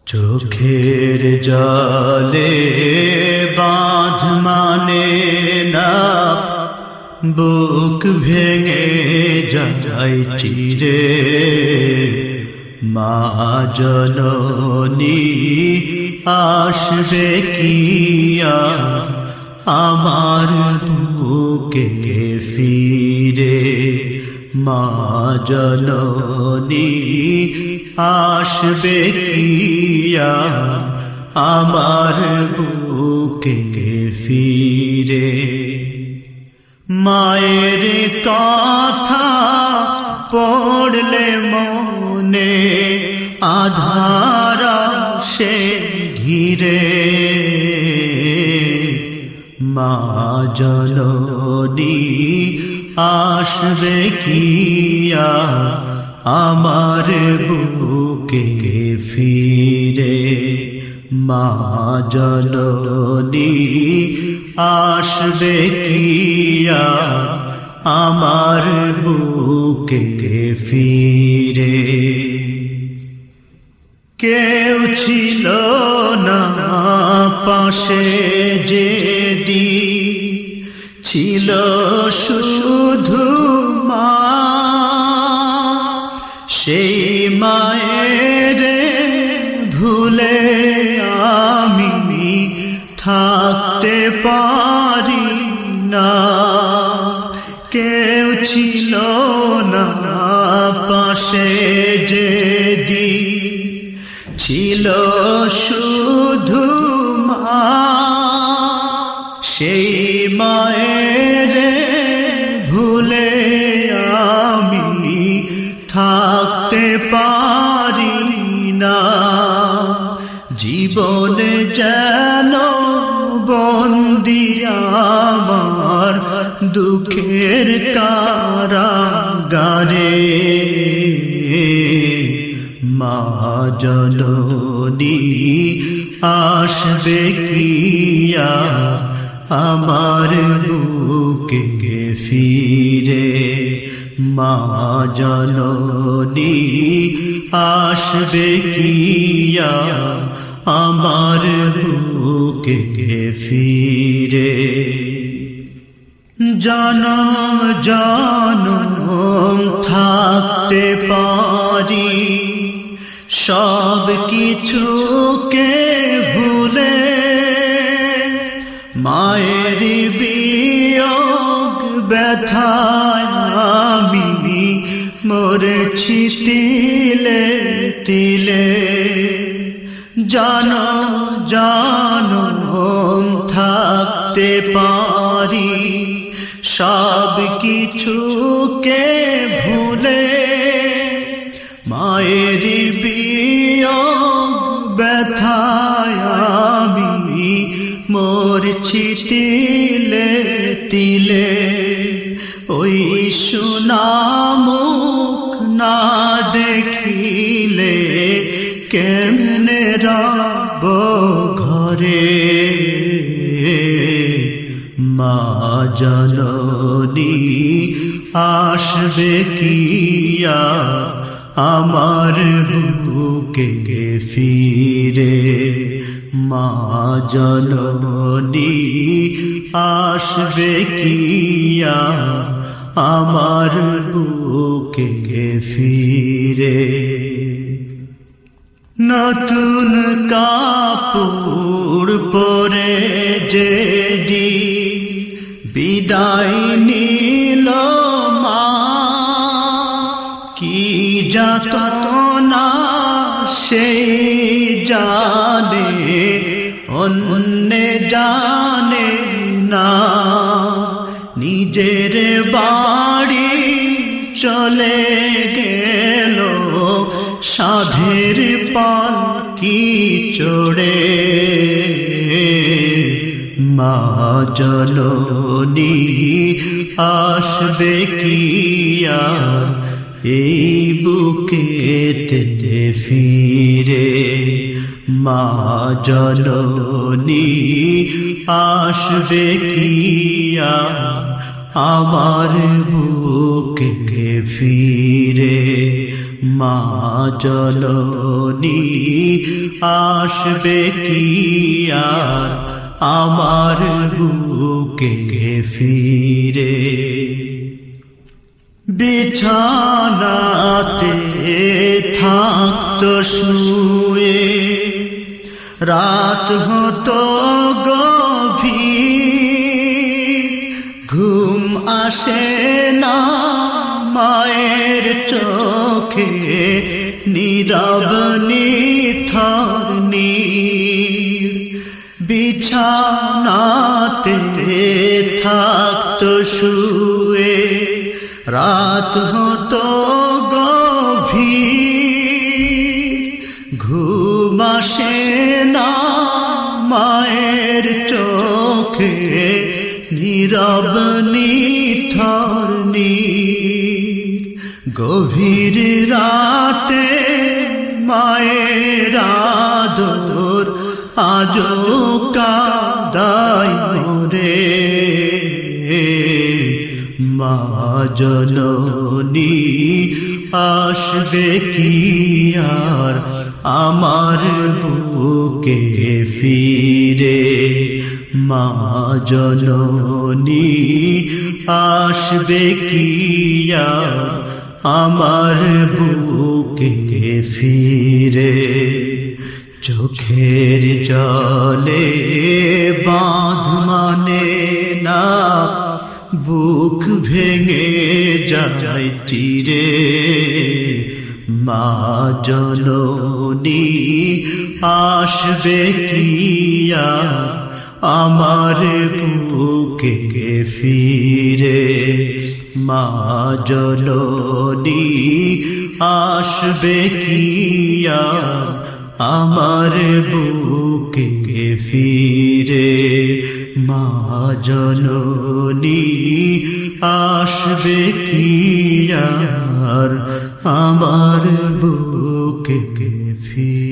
চোখের জলে বাঁধ মানে না, বুক ভেঙে যায় চিরে। মা জননী আসবে কি আর আমার বুকে ফিরে। মা জননী আসবে কি আর আমার বুকে ফিরে। মায়ের কথা পড়লে মনে আধার সে ঘিরে। মা জননী আসবে কি আর আমার বুকে ফিরে। মা জননী আসবে কি আর আমার বুকে ফিরে। কেউ ছিল না পাশে যেদিন, ছিল শুধু মা। সেই মায়ের ভুলে আমি থাকতে পারি না। কেউ ছিল না পাশে যেদিন, ছিল শুধু মা। সেই মায়ের ভুলে আমি থাকতে পারি না। জীবনে যেন বন্দি আমার দুঃখের কারাগারে। মা জননী আসবে কি আর আমার বুকে ফিরে। মা জননী আসবে কি আর আমার বুকে ফিরে। জনম জনম থাকতে পারি সব কিছুকে ভুলে। মায়ের বিয়োগ ব্যথায় আমি মরছি তিলে তিলে। জনম জনম থাকতে পারি সব কিছুকে ভুলে। মায়ের বিয়োগ ব্যথায় আমি মরছি তিলে তিলে। ওই সুনামুখ না দেখিলে কেমনে রব ঘরে। মা জননী আসবে কি আর আমার বুকে ফিরে। মা জননী আসবে কি আর আমার বুকে ফিরে। নতুন কাপড় পরে যেদিন বিদায় নিল মা, কি যাতনা সেই জানে অন্য জানে না। নিজের বাড়ি চলে গেল সাধের পালকি চড়ে। মা জননী আসবে কি আর এই বুকেতে ফিরে। মা জননী আসবে কি আর আমার বুকে ফিরে। মা জননী আসবে কি আর আমার বুকে ফিরে। বিছানাতে থাকতো শুয়ে, রাত হতো গভীর, ঘুম আসে না মায়ের চোখে, নীরব নিথর নীর। বিছানাতে থাকতো শুয়ে, রাত হতো গভীর, ঘুম আসে না মায়ের চোখে, নীরব নিথর নীর। গভীর রাতে মায়ের আদর আজও কাঁদায় মোরে। মা জননী আসবে কি আর আমার বুকে ফিরে। মা জননী আসবে কি আর আমার বুকে ফিরে। চোখের জলে বাঁধ মানে না, বুক ভেঙে যায় তীরে। মা জননী আসবে কি আর আমার বুকে ফিরে। মা জননী আসবে কি আর আমার বুকে ফিরে। মা জননী আসবে কি আর আমার বুকে ফিরে।